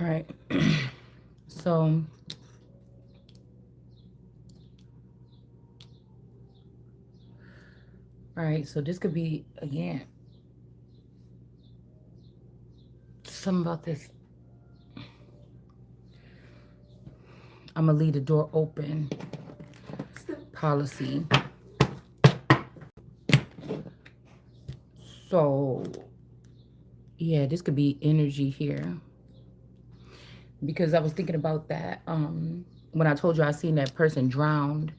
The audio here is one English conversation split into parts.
right. So, all right. So this could be again something about this. I'm gonna leave the door open. Policy. So, yeah, this could be energy here because I was thinking about that. When I told you I seen that person drowned,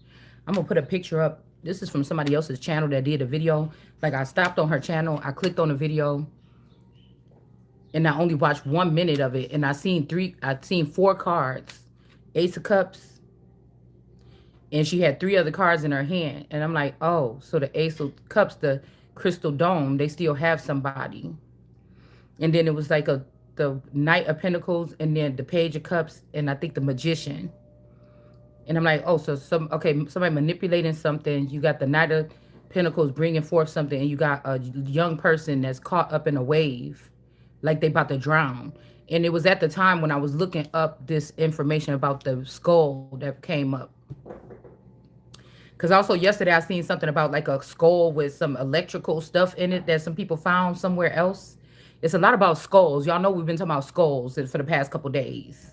I'm gonna put a picture up. This is from somebody else's channel that did a video. Like I stopped on her channel, I clicked on the video, and I only watched 1 minute of it, and I seen four cards, Ace of Cups, and she had three other cards in her hand, and I'm like, oh, so the Ace of Cups, the crystal dome, they still have somebody, and then it was like the Knight of Pentacles, and then the Page of Cups, and I think the Magician. And I'm like, oh, so somebody manipulating something. You got the Knight of Pentacles bringing forth something, and you got a young person that's caught up in a wave, like they about to drown. And it was at the time when I was looking up this information about the skull that came up. Because also yesterday I seen something about like a skull with some electrical stuff in it that some people found somewhere else. It's a lot about skulls. Y'all know we've been talking about skulls for the past couple days.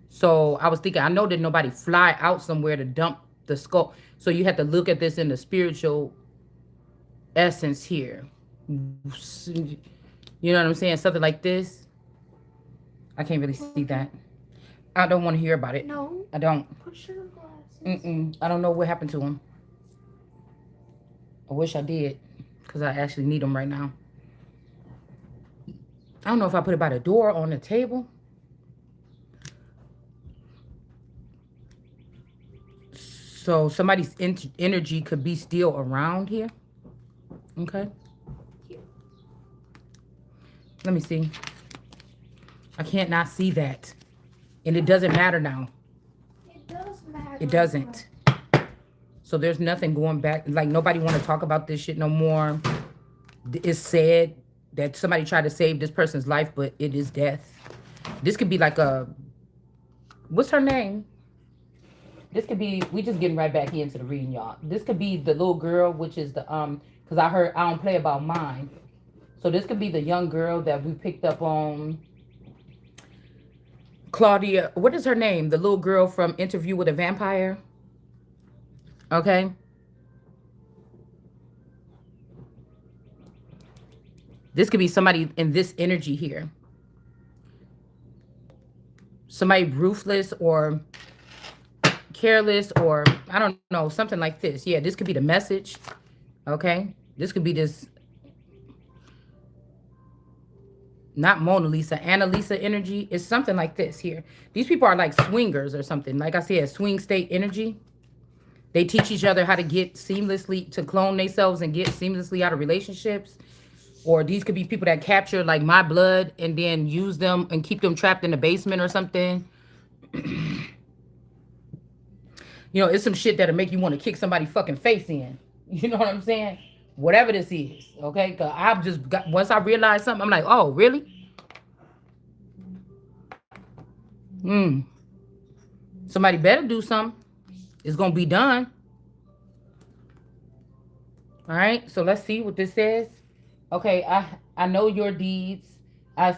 So I was thinking, I know that nobody fly out somewhere to dump the skull. So you have to look at this in the spiritual essence here. You know what I'm saying? Something like this. I can't really see that. I don't want to hear about it. No. I don't. Put your glasses. I don't know what happened to him. I wish I did. Because I actually need them right now. I don't know if I put it by the door on the table. So somebody's energy could be still around here. Okay. Let me see. I can't not see that. And it doesn't matter now. It does matter. It doesn't. So there's nothing going back. Like nobody want to talk about this shit no more. It's said that somebody tried to save this person's life, but it is death. This could be like a, what's her name? This could be, we just getting right back into the reading, y'all. This could be the little girl, which is the, because I heard I don't play about mine. So this could be the young girl that we picked up on. Claudia, what is her name? The little girl from Interview with a Vampire. Okay. This could be somebody in this energy here. Somebody ruthless or careless or I don't know, something like this. Yeah, this could be the message. Okay. This could be this, not Mona Lisa, Annalisa energy. It's something like this here. These people are like swingers or something. Like I said, swing state energy. They teach each other how to get seamlessly, to clone themselves and get seamlessly out of relationships. Or these could be people that capture like my blood and then use them and keep them trapped in the basement or something. You know, it's some shit that'll make you want to kick somebody's fucking face in. You know what I'm saying? Whatever this is, okay? Because I've just got, once I realized something, I'm like, oh, really? Somebody better do something. It's going to be done. All right, so let's see what this says. Okay, I know your deeds. I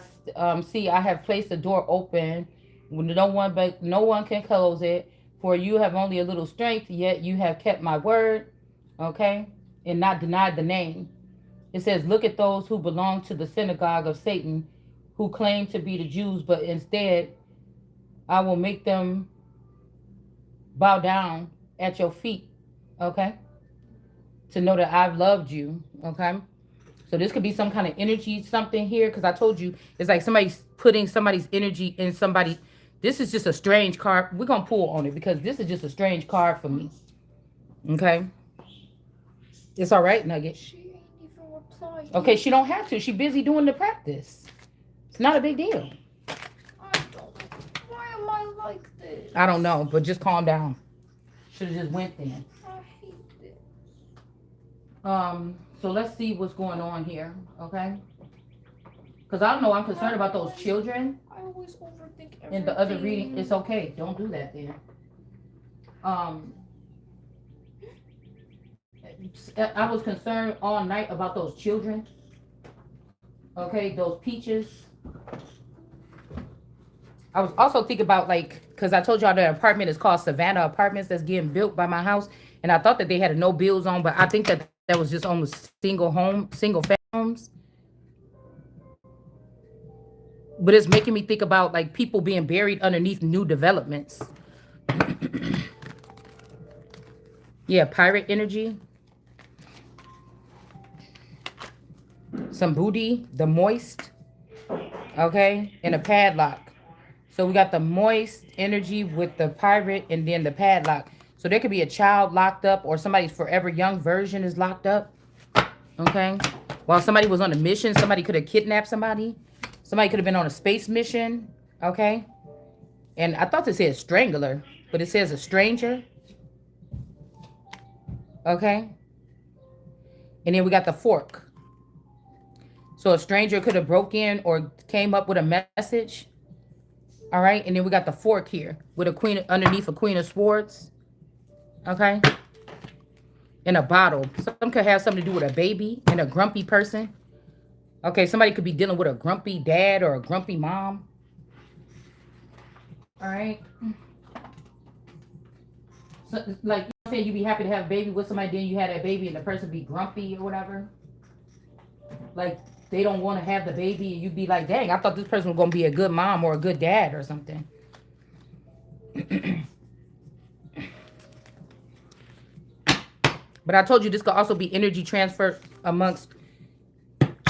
see I have placed the door open when no one can close it. For you have only a little strength, yet you have kept my word. Okay, and not denied the name. It says, look at those who belong to the synagogue of Satan, who claim to be the Jews, but instead I will make them bow down at your feet. Okay, to know that I've loved you. Okay. So this could be some kind of energy, something here, because I told you, it's like somebody's putting somebody's energy in somebody. This is just a strange card. We're going to pull on it because this is just a strange card for me. Okay? It's all right, Nugget. She ain't even replied. Okay, she don't have to. She's busy doing the practice. It's not a big deal. Why am I like this? I don't know, but just calm down. Should have just went then. I hate this. So let's see what's going on here, okay? Because I don't know, I'm concerned about those children. I always overthink In the other reading, everything. it's okay. Don't do that there. Um, I was concerned all night about those children. Okay, those peaches. I was also thinking about like, because I told y'all the apartment is called Savannah Apartments that's getting built by my house, and I thought that they had a no bills on, but I think that that was just on the single home, single family homes. But it's making me think about like people being buried underneath new developments. Yeah, pirate energy, some booty, the moist, okay, and a padlock. So we got the moist energy with the pirate and then the padlock. So there could be a child locked up or somebody's forever young version is locked up. Okay. While somebody was on a mission, somebody could have kidnapped somebody. Somebody could have been on a space mission. Okay. And I thought it said strangler, but it says a stranger. Okay. And then we got the fork. So a stranger could have broke in or came up with a message. All right. And then we got the fork here with a queen underneath a queen of swords. Okay. In a bottle. Some could have something to do with a baby and a grumpy person. Okay. Somebody could be dealing with a grumpy dad or a grumpy mom. All right. So, like you know, saying you be happy to have a baby with somebody, then you had that baby and the person be grumpy or whatever. Like they don't want to have the baby, and you be like, "Dang, I thought this person was gonna be a good mom or a good dad or something." But I told you this could also be energy transfer amongst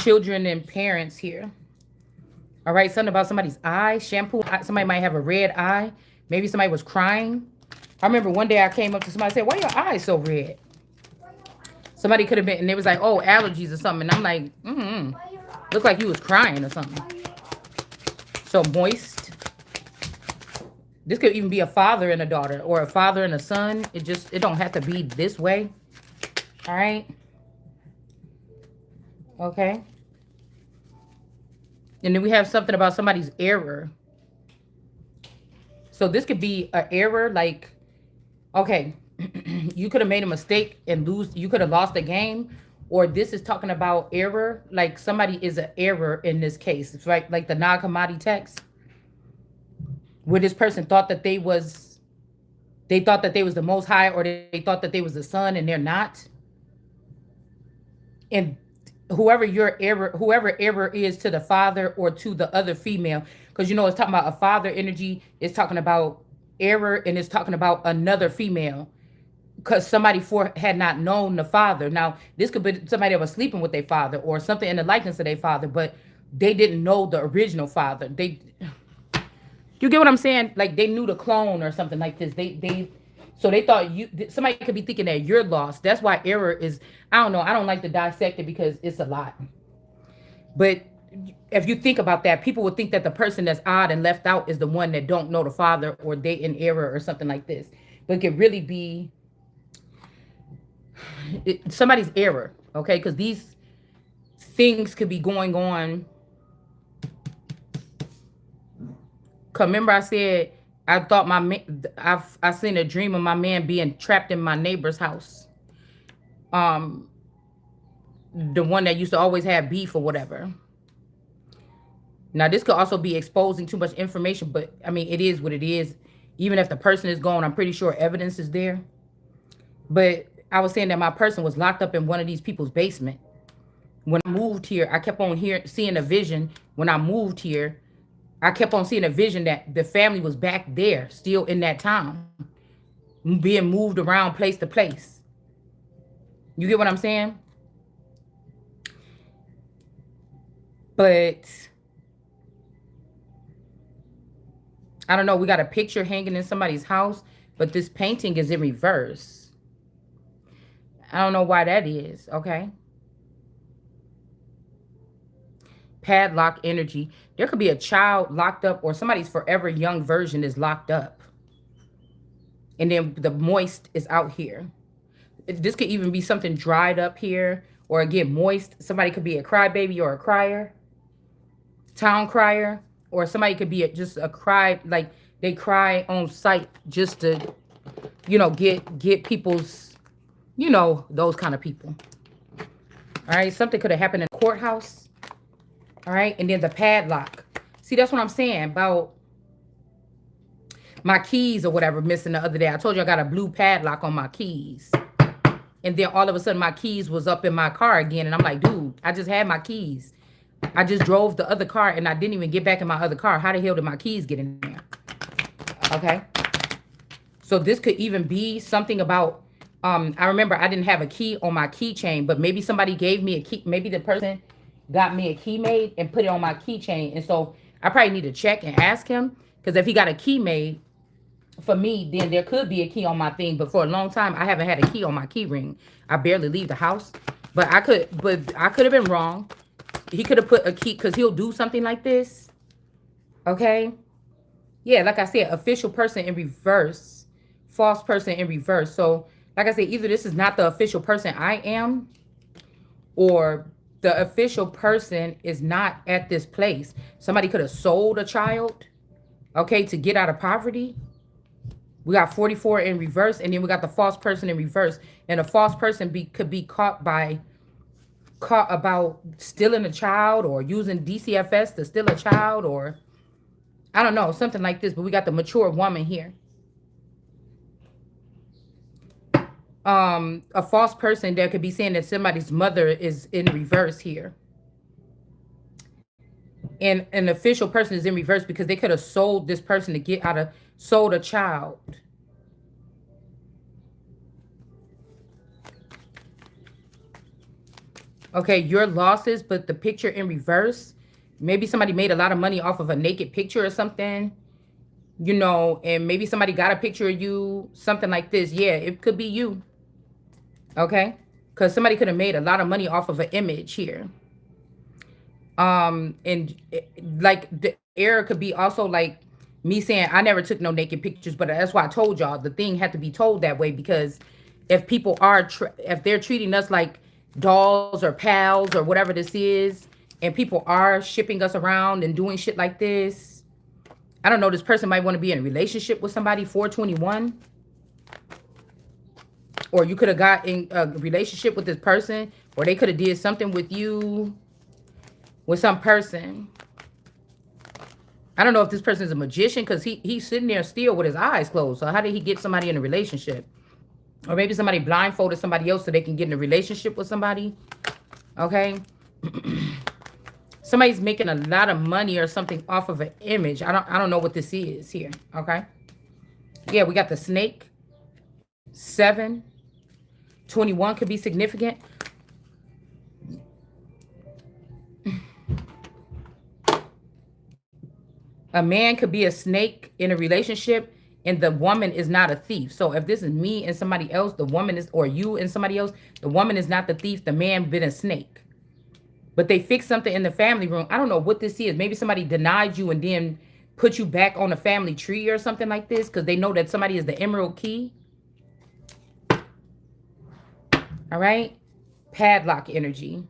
children and parents here. All right, something about somebody's eye, shampoo. Somebody might have a red eye. Maybe somebody was crying. I remember one day I came up to somebody and said, "Why are your eyes so red?" Somebody could have been, and they was like, "Oh, allergies or something." And I'm like, look like you was crying or something. So moist. This could even be a father and a daughter or a father and a son. It don't have to be this way. All right. Okay. And then we have something about somebody's error. So this could be an error like, okay, you could have made a mistake and lose, you could have lost the game. Or this is talking about error, like somebody is an error in this case. It's like the Nag Hammadi text, where this person thought that they thought that they was the most high, or they thought that they was the son and they're not. And whoever error is to the father or to the other female, because you know it's talking about a father energy, it's talking about error, and it's talking about another female, because somebody had not known the father. Now this could be somebody that was sleeping with their father or something in the likeness of their father, but they didn't know the original father. You get what I'm saying? Like they knew the clone or something like this. So they thought somebody could be thinking that you're lost. That's why error is. I don't know. I don't like to dissect it because it's a lot. But if you think about that, people would think that the person that's odd and left out is the one that don't know the father, or they in error or something like this. But it could really be somebody's error, okay? Because these things could be going on. Cause remember I said I thought I seen a dream of my man being trapped in my neighbor's house. Um, the one that used to always have beef or whatever. Now this could also be exposing too much information, but I mean it is what it is. Even if the person is gone, I'm pretty sure evidence is there. But I was saying that my person was locked up in one of these people's basement. When I moved here, I kept on seeing a vision. When I moved here, I kept on seeing a vision that the family was back there, still in that town, being moved around place to place. You get what I'm saying? But I don't know. We got a picture hanging in somebody's house, but this painting is in reverse. I don't know why that is. Okay. Padlock energy. There could be a child locked up, or somebody's forever young version is locked up. And then the moist is out here. This could even be something dried up here, or again moist. Somebody could be a crybaby or a crier. town crier, or somebody could be just a cry, like they cry on sight just to, get people's, those kind of people. All right, something could have happened in the courthouse. All right, and then the padlock. See, that's what I'm saying about my keys or whatever missing the other day. I told you I got a blue padlock on my keys. And then all of a sudden my keys was up in my car again. And I'm like, dude, I just had my keys. I just drove the other car and I didn't even get back in my other car. How the hell did my keys get in there? Okay. So this could even be something about, I remember I didn't have a key on my keychain, but maybe somebody gave me a key. Maybe the person got me a key made and put it on my keychain. And so I probably need to check and ask him, because if he got a key made for me, then there could be a key on my thing. But for a long time, I haven't had a key on my key ring. I barely leave the house. But I could have been wrong. He could have put a key, because he'll do something like this. Okay. Yeah, like I said, official person in reverse, false person in reverse. So, like I said, either this is not the official person I am, or the official person is not at this place. Somebody could have sold a child, okay, to get out of poverty. We got 44 in reverse, and then we got the false person in reverse. And a false person could be caught about stealing a child, or using DCFS to steal a child, or I don't know, something like this. But we got the mature woman here. A false person that could be saying that somebody's mother is in reverse here. And an official person is in reverse because they could have sold this person to get out of, sold a child. Okay, your losses, but the picture in reverse. Maybe somebody made a lot of money off of a naked picture or something, and maybe somebody got a picture of you, something like this. Yeah, it could be you. Okay, because somebody could have made a lot of money off of an image here. And like the error could be also like me saying I never took no naked pictures, but that's why I told y'all the thing had to be told that way, because if people are if they're treating us like dolls or pals or whatever this is, and people are shipping us around and doing shit like this, I don't know, this person might want to be in a relationship with somebody. 421. Or you could have got in a relationship with this person, or they could have did something with you, with some person. I don't know if this person is a magician, because he's sitting there still with his eyes closed. So how did he get somebody in a relationship? Or maybe somebody blindfolded somebody else so they can get in a relationship with somebody. Okay. Somebody's making a lot of money or something off of an image. I don't know what this is here. Okay. Yeah, we got the snake. 7. 21 could be significant. A man could be a snake in a relationship, and the woman is not a thief. So if this is me and somebody else, the woman is, or you and somebody else, the woman is not the thief. The man been a snake. But they fixed something in the family room. I don't know what this is. Maybe somebody denied you and then put you back on a family tree or something like this, because they know that somebody is the emerald key. All right. Padlock energy.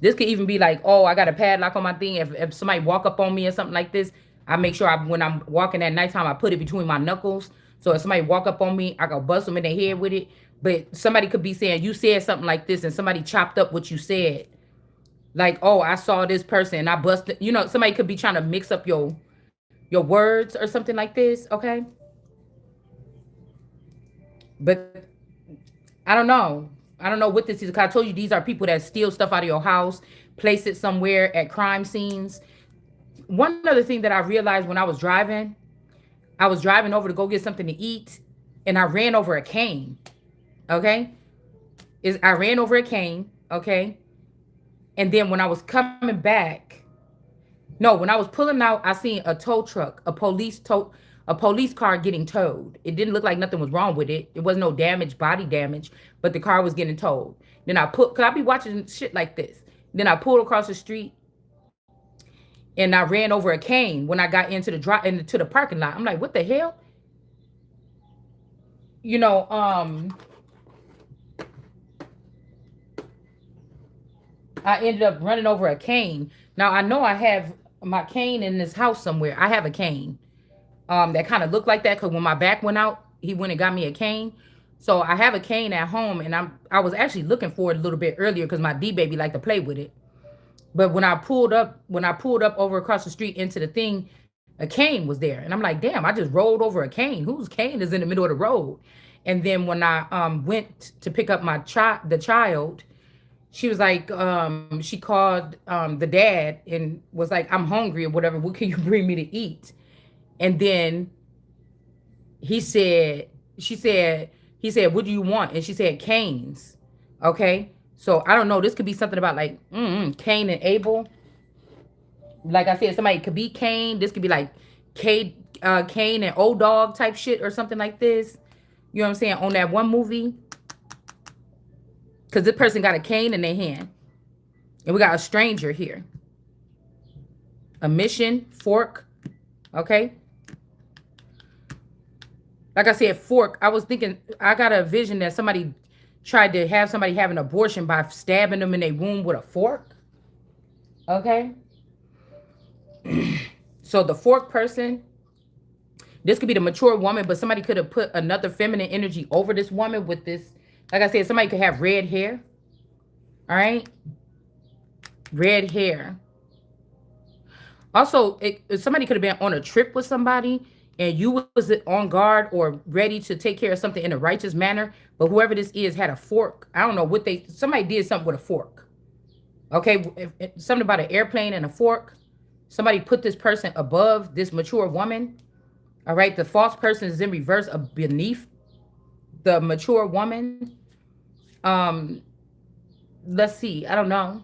This could even be like, oh, I got a padlock on my thing. If somebody walk up on me or something like this, I make sure when I'm walking at nighttime, I put it between my knuckles. So if somebody walk up on me, I go bust them in their head with it. But somebody could be saying, you said something like this, and somebody chopped up what you said. Like, oh, I saw this person and I busted. Somebody could be trying to mix up your words or something like this. Okay. But I don't know. I don't know what this is. Cause I told you these are people that steal stuff out of your house, place it somewhere at crime scenes. One other thing that I realized when I was driving over to go get something to eat, and I ran over a cane. Okay. I ran over a cane. Okay. And then when I was coming back, no, when I was pulling out, I seen a tow truck, a police car getting towed. It didn't look like nothing was wrong with it. It wasn't no damage, body damage, but the car was getting towed. Then cause I be watching shit like this. Then I pulled across the street and I ran over a cane when I got into the parking lot. I'm like, what the hell? I I ended up running over a cane. Now I know I have my cane in this house somewhere. I have a cane that kind of looked like that because when my back went out, he went and got me a cane. So I have a cane at home, and I was actually looking for it a little bit earlier because my D baby liked to play with it. But when I pulled up over across the street into the thing, a cane was there, and I'm like, damn, I just rolled over a cane. Whose cane is in the middle of the road? And then when I went to pick up the child, she was like, she called the dad and was like, I'm hungry or whatever. What can you bring me to eat? And then he said, she said, he said, what do you want? And she said, canes. Okay. So I don't know. This could be something about like Cain and Abel. Like I said, somebody could be Cain. This could be like Cain and Old Dog type shit or something like this. You know what I'm saying? On that one movie. Because this person got a cane in their hand. And we got a stranger here. A mission, fork. Okay. Like I said, fork. I was thinking, I got a vision that somebody tried to have somebody have an abortion by stabbing them in their womb with a fork. Okay. So the fork person, this could be the mature woman, but somebody could have put another feminine energy over this woman with this. Like I said, somebody could have red hair. All right. Red hair. Also, somebody could have been on a trip with somebody and you was on guard or ready to take care of something in a righteous manner. But whoever this is had a fork. I don't know what somebody did something with a fork. Okay. Something about an airplane and a fork. Somebody put this person above this mature woman. All right. The false person is in reverse beneath the mature woman. Let's see. I don't know.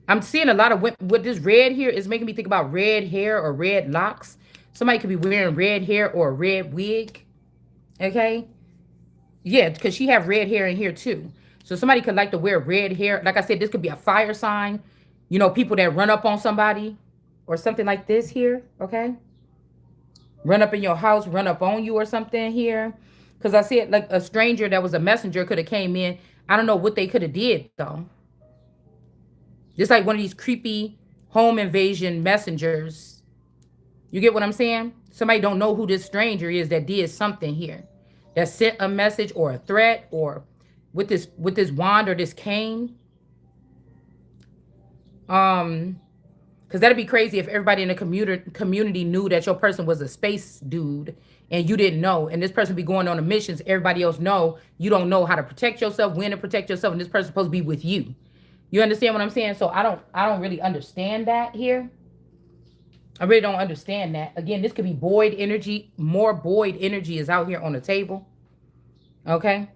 I'm seeing a lot of with this red here is making me think about red hair or red locks. Somebody could be wearing red hair or a red wig. Okay. Yeah, because she have red hair in here too. So somebody could like to wear red hair. Like I said, this could be a fire sign. You know, people that run up on somebody or something like this here. Okay. Run up in your house, run up on you or something here. Because I said like a stranger that was a messenger could have came in. I don't know what they could have did though. Just like one of these creepy home invasion messengers. You get what I'm saying? Somebody don't know who this stranger is that did something here. That sent a message or a threat or with this wand or this cane. Because that'd be crazy if everybody in the community knew that your person was a space dude and you didn't know. And this person be going on the missions. Everybody else know. You don't know how to protect yourself, when to protect yourself. And this person's supposed to be with you. You understand what I'm saying? So I don't really understand that here. I really don't understand that. Again, this could be void energy. More void energy is out here on the table. Okay.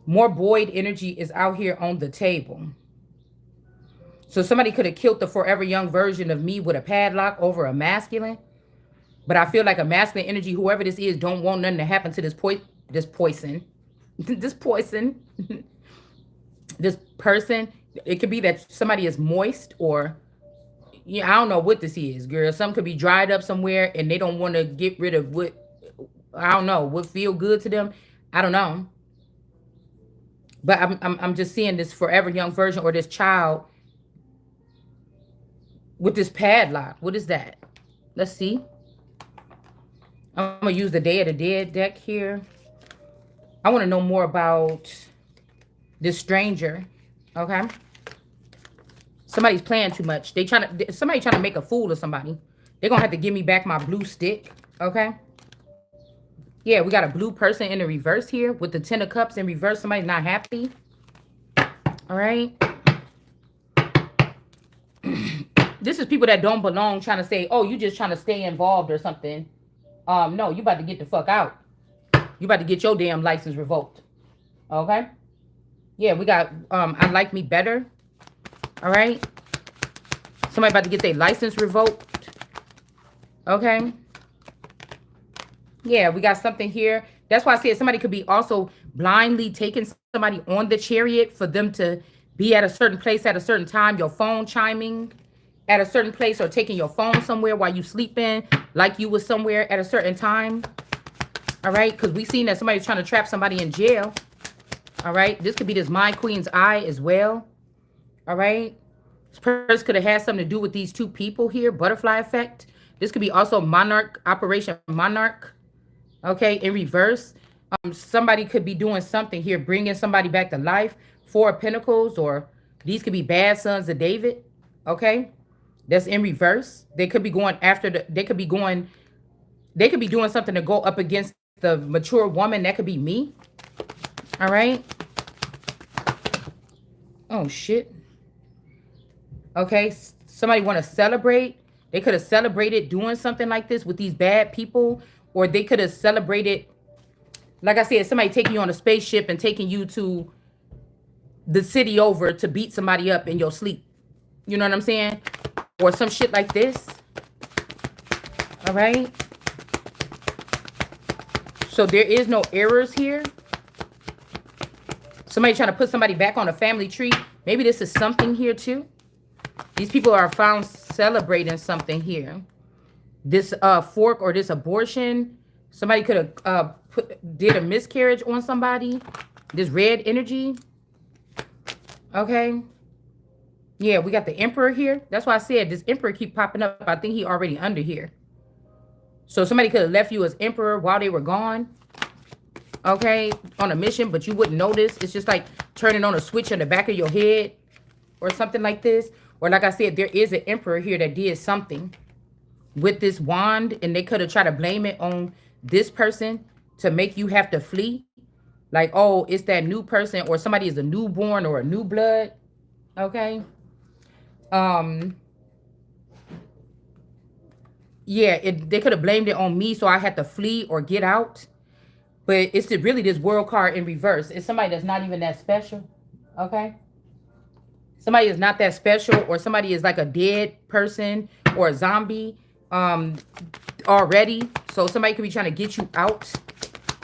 More void energy is out here on the table. So somebody could have killed the forever young version of me with a padlock over a masculine. But I feel like a masculine energy, whoever this is, don't want nothing to happen to this poison. this poison. This person. It could be that somebody is moist or, yeah, I don't know what this is, girl. Some could be dried up somewhere and they don't want to get rid of what, I don't know, what feel good to them. I don't know. But I'm just seeing this forever young version or this child with this padlock. What is that? Let's see. I'm going to use the Day of the Dead deck here. I want to know more about this stranger. Okay. Somebody's playing too much. Somebody trying to make a fool of somebody. They're going to have to give me back my blue stick. Okay. Yeah, we got a blue person in the reverse here with the 10 of cups in reverse. Somebody's not happy. All right. This is people that don't belong trying to say, oh, you just trying to stay involved or something. No, you about to get the fuck out. You about to get your damn license revoked. Okay. Yeah, we got, I like me better. All right. Somebody about to get their license revoked. Okay. Yeah, we got something here. That's why I said somebody could be also blindly taking somebody on the chariot for them to be at a certain place at a certain time. Your phone chiming at a certain place or taking your phone somewhere while you sleeping like you was somewhere at a certain time. All right, because we seen that somebody's trying to trap somebody in jail. All right. This could be this Mind Queen's eye as well. All right. This person could have had something to do with these two people here. Butterfly effect. This could be also Monarch, Operation Monarch. Okay. In reverse. Somebody could be doing something here, bringing somebody back to life. Four of Pentacles, or these could be bad sons of David. Okay. That's in reverse. They could be going after they could be doing something to go up against the mature woman. That could be me. All right. Oh, shit. Okay. Somebody want to celebrate. They could have celebrated doing something like this with these bad people. Or they could have celebrated, like I said, somebody taking you on a spaceship and taking you to the city over to beat somebody up in your sleep. You know what I'm saying? Or some shit like this. All right. So there is no errors here. Somebody trying to put somebody back on a family tree. Maybe this is something here too. These people are found celebrating something here. This fork or this abortion. Somebody could have did a miscarriage on somebody. This red energy. Okay. Yeah, we got the Emperor here. That's why I said this Emperor keep popping up. I think he already under here. So somebody could have left you as Emperor while they were gone. Okay, on a mission, but you wouldn't notice. It's just like turning on a switch in the back of your head or something like this. Or like I said, there is an Emperor here that did something with this wand, and they could have tried to blame it on this person to make you have to flee. Like, oh, it's that new person, or somebody is a newborn or a new blood. Okay. Yeah, they could have blamed it on me, so I had to flee or get out. But it's really this world card in reverse. It's somebody that's not even that special. Okay. Somebody is not that special, or somebody is like a dead person or a zombie already. So somebody could be trying to get you out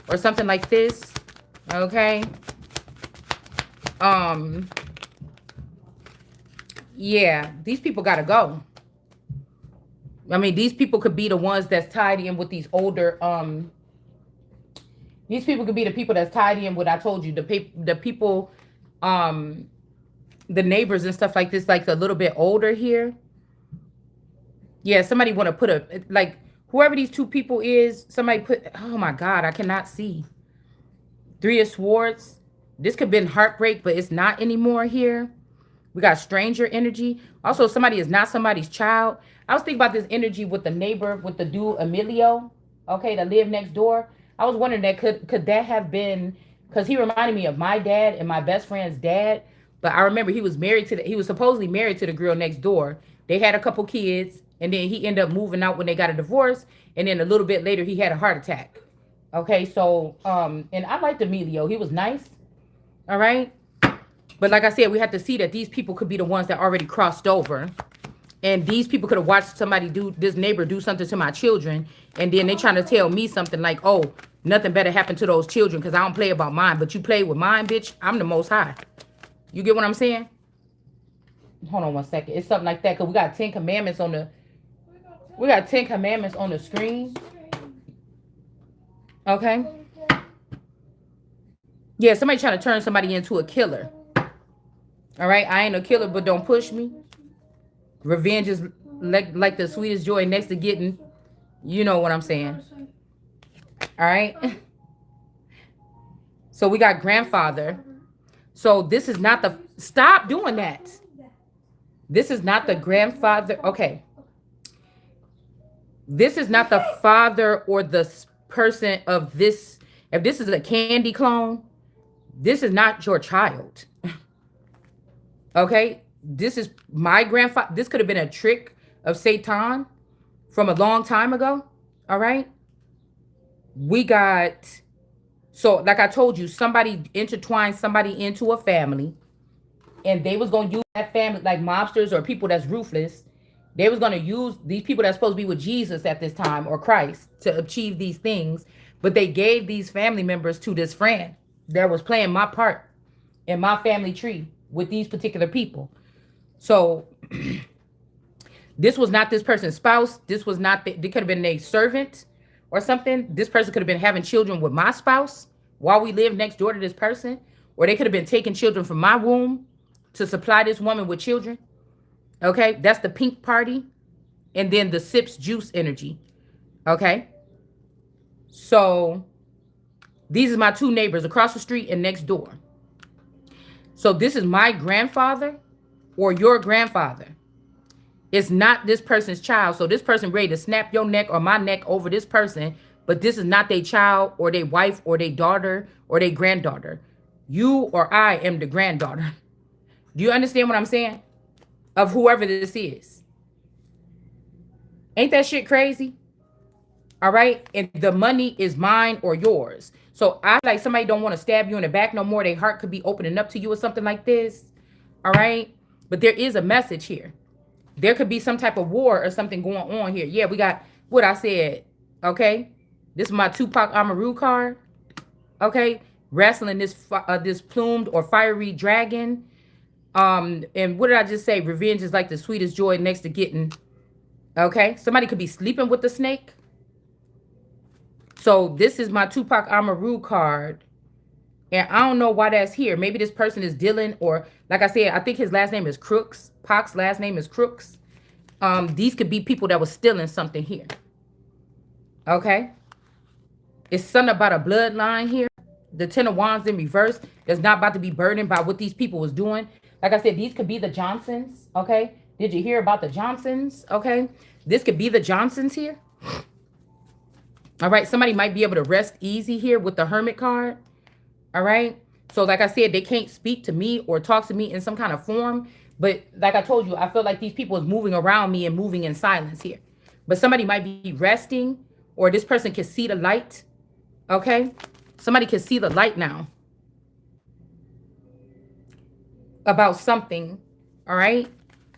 or something like this. Okay. Yeah, these people gotta go. I mean, these people could be the ones that's tied in with these older, these people could be the people that's tied in with, I told you, the people, the neighbors and stuff like this, like a little bit older here. Yeah, somebody want to put a, like, whoever these two people is, somebody put, oh my God, I cannot see. Three of Swords. This could have been heartbreak, but it's not anymore here. We got stranger energy. Also, somebody is not somebody's child. I was thinking about this energy with the neighbor, with the dude Emilio, okay, that lived next door. I was wondering that could that have been, because he reminded me of my dad and my best friend's dad. But I remember he was married to he was supposedly married to the girl next door. They had a couple kids, and then he ended up moving out when they got a divorce. And then a little bit later, he had a heart attack. Okay, so and I liked Emilio. He was nice. All right. But like I said, we have to see that these people could be the ones that already crossed over. And these people could have watched somebody this neighbor do something to my children. And then they trying to tell me something like, oh, nothing better happened to those children because I don't play about mine. But you play with mine, bitch. I'm the most high. You get what I'm saying? Hold on one second. It's something like that. Because we got 10 commandments on the... We got 10 commandments on the screen. Okay. Yeah, somebody trying to turn somebody into a killer. All right, I ain't a killer, but don't push me. Revenge is like the sweetest joy next to getting, you know what I'm saying. All right. So we got grandfather. So this is not the, stop doing that. This is not the grandfather. Okay. This is not the father or the person of this. If this is a candy clone, this is not your child. Okay, this is my grandfather. This could have been a trick of Satan from a long time ago. All right. We got, so like I told you, somebody intertwined somebody into a family, and they was going to use that family like mobsters or people that's ruthless. They was going to use these people that's supposed to be with Jesus at this time, or Christ, to achieve these things. But they gave these family members to this friend that was playing my part in my family tree with these particular people. So this was not this person's spouse. This was not, they could have been a servant or something. This person could have been having children with my spouse while we lived next door to this person. or they could have been taking children from my womb to supply this woman with children. Okay, that's the pink party. And then the sips juice energy. Okay, so these are my two neighbors across the street and next door. So this is my grandfather or your grandfather. It's not this person's child. So this person ready to snap your neck or my neck over this person, but this is not their child or their wife or their daughter or their granddaughter. You or I am the granddaughter. Do you understand what I'm saying? Of whoever this is. Ain't that shit crazy? All right. And the money is mine or yours. So I like somebody don't want to stab you in the back no more. Their heart could be opening up to you or something like this. All right. But there is a message here. There could be some type of war or something going on here. Yeah, we got what I said. Okay. This is my Tupac Amaru card. Okay. Wrestling this plumed or fiery dragon. And what did I just say? Revenge is like the sweetest joy next to getting. Okay. Somebody could be sleeping with the snake. So this is my Tupac Amaru card. And I don't know why that's here. Maybe this person is dealing, or like I said, I think his last name is Crooks. Pac's last name is Crooks. These could be people that were stealing something here. Okay. It's something about a bloodline here. The Ten of Wands in reverse. That's not about to be burdened by what these people was doing. Like I said, these could be the Johnsons. Okay. Did you hear about the Johnsons? Okay. This could be the Johnsons here. All right. Somebody might be able to rest easy here with the Hermit card. All right. So like I said, they can't speak to me or talk to me in some kind of form. But like I told you, I feel like these people is moving around me and moving in silence here. But somebody might be resting, or this person can see the light. Okay. Somebody can see the light now about something. All right.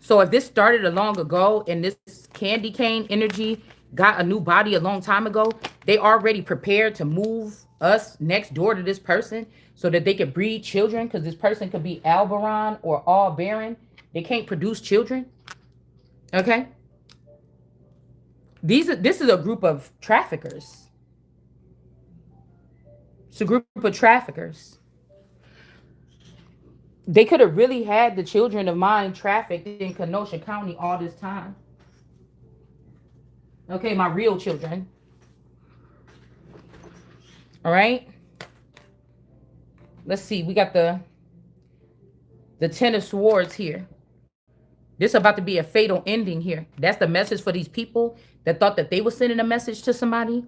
So if this started a long ago and this candy cane energy got a new body a long time ago, they already prepared to move us next door to this person so that they could breed children, because this person could be Albaron or all barren. They can't produce children. Okay. This is a group of traffickers. It's a group of traffickers. They could have really had the children of mine trafficked in Kenosha County all this time. Okay, my real children. All right. Let's see. We got the Ten of Swords here. This is about to be a fatal ending here. That's the message for these people that thought that they were sending a message to somebody,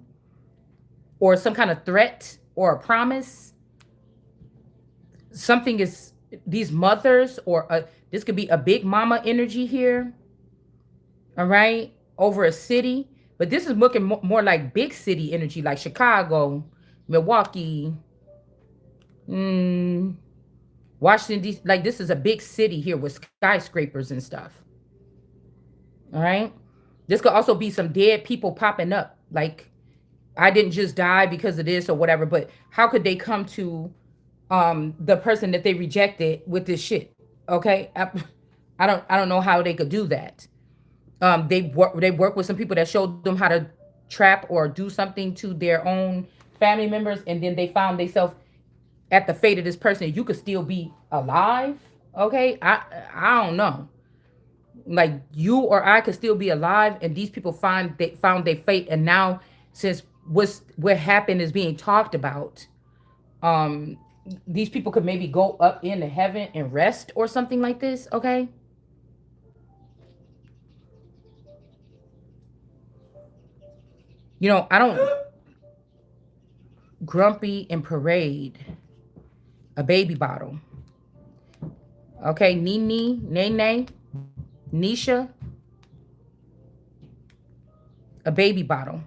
or some kind of threat or a promise. Something is these mothers, or this could be a big mama energy here. All right. Over a city. But this is looking more like big city energy, like Chicago, Milwaukee, Washington, D.C. Like this is a big city here with skyscrapers and stuff. All right. This could also be some dead people popping up. Like, I didn't just die because of this or whatever, but how could they come to the person that they rejected with this shit? Okay. I don't know how they could do that. They work with some people that showed them how to trap or do something to their own family members, and then they found themselves at the fate of this person. You could still be alive. Okay. I don't know. Like, you or I could still be alive, and these people found their fate. And now, since what happened is being talked about, these people could maybe go up into heaven and rest or something like this. Okay. You know, I don't. Grumpy and Parade. A baby bottle. Okay. Nene, Nene, Nisha. A baby bottle.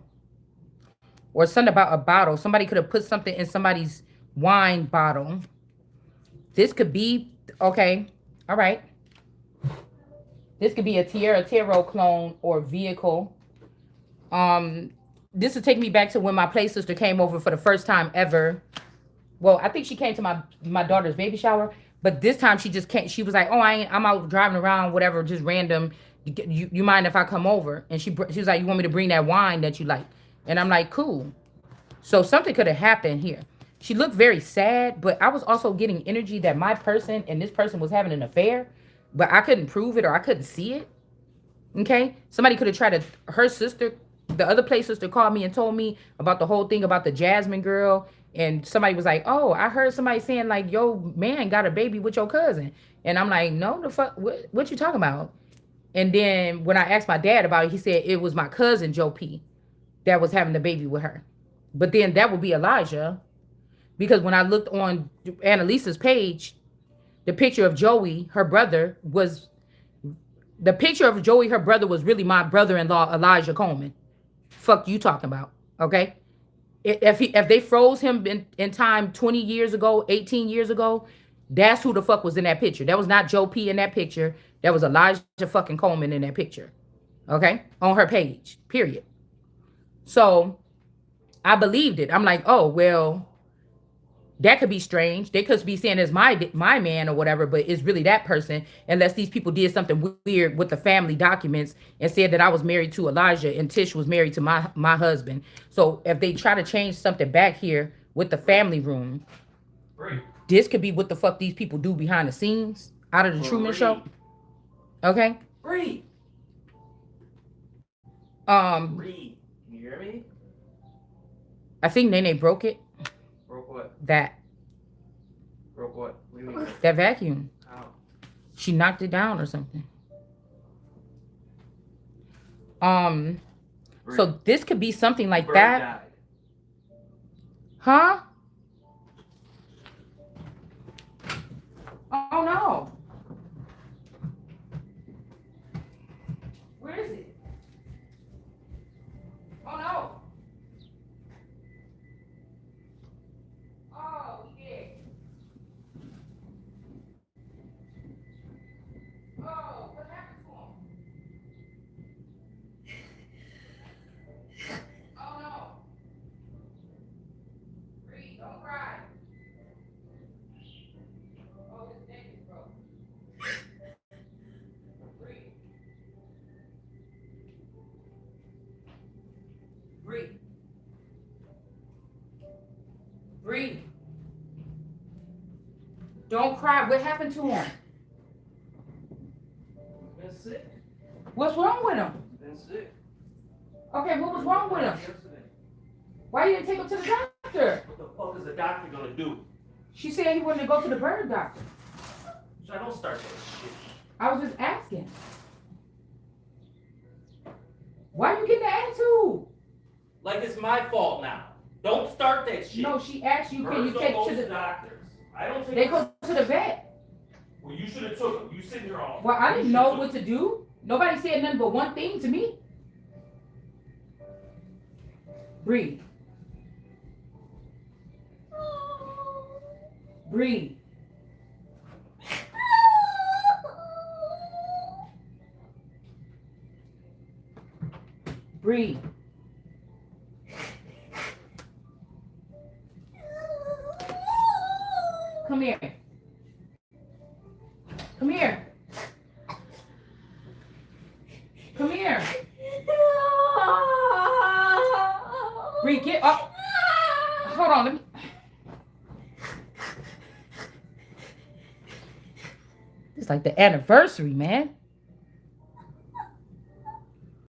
Or something about a bottle. Somebody could have put something in somebody's wine bottle. This could be, okay. All right. This could be a Tierra Tarot clone or vehicle. This will take me back to when my play sister came over for the first time ever. Well, I think she came to my daughter's baby shower, but this time she just can't. She was like, "Oh, I'm out driving around, whatever, just random. You mind if I come over?" And she was like, "You want me to bring that wine that you like?" And I'm like, "Cool." So something could have happened here. She looked very sad, but I was also getting energy that my person and this person was having an affair, but I couldn't prove it or I couldn't see it. Okay? Somebody could have tried to, her sister, the other place sister called me and told me about the whole thing about the Jasmine girl. And somebody was like, oh, I heard somebody saying like, yo, man got a baby with your cousin. And I'm like, no, the fuck, what you talking about? And then when I asked my dad about it, he said it was my cousin, Joe P, that was having the baby with her. But then that would be Elijah. Because when I looked on Annalisa's page, the picture of Joey, her brother, was the picture of Joey, her brother, was really my brother-in-law, Elijah Coleman. Fuck you talking about, okay? If they froze him in time 20 years ago, 18 years ago, that's who the fuck was in that picture. That was not Joe P in that picture. That was Elijah fucking Coleman in that picture, okay? On her page, period. So I believed it. I'm like, oh, well, that could be strange. They could be saying it's my man or whatever, but it's really that person, unless these people did something weird with the family documents and said that I was married to Elijah and Tish was married to my husband. So if they try to change something back here with the family room, this could be what the fuck these people do behind the scenes out of the Truman Show. Okay? Read. Read. Can you hear me? I think Nene broke it. Broke what? That. Broke what? What do you mean? That vacuum. How? She knocked it down or something. So this could be something like Bird that. died. Huh? Oh no. Where is it? Oh no. Oh yeah. Oh, what happened to him? Oh no. Breathe, don't cry. Oh, his neck is broke. Breathe. Breathe. Breathe. Don't cry. What happened to him? Been sick. What's wrong with him? Been sick. Okay, what was wrong with him? Yesterday. Why you didn't take him to the doctor? What the fuck is the doctor gonna do? She said he wanted to go to the bird doctor. So I don't start that shit. I was just asking. Why you getting the attitude? Like it's my fault now. Don't start that shit. No, she asked you, can you Birds take don't go to to the... doctors. I don't take They them. go to the vet. Well, you should have took them. You sitting here all. Well, I You didn't should've know took what to do. Nobody said nothing but one thing to me. Breathe. Breathe. Breathe. Come here. Come here. Come here. Breathe. Get up. Hold on. Let me. It's like the anniversary, man.